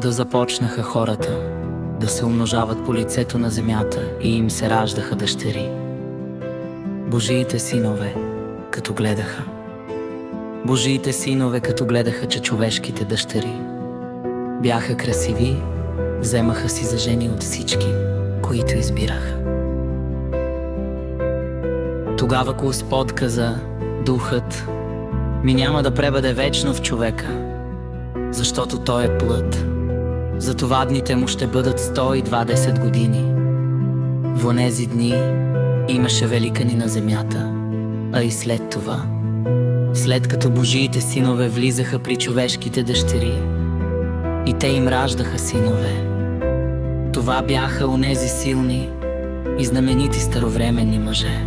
Господа започнаха хората да се умножават по лицето на земята и им се раждаха дъщери. Божиите синове, като гледаха. Божиите синове, като гледаха, че човешките дъщери бяха красиви, вземаха си за жени от всички, които избираха. Тогава Господ каза: духът ми няма да пребъде вечно в човека, защото той е плът. Затова дните му ще бъдат 120 години. В онези дни имаше великани на земята, а и след това, след като Божиите синове влизаха при човешките дъщери и те им раждаха синове, това бяха онези силни и знаменити старовременни мъже.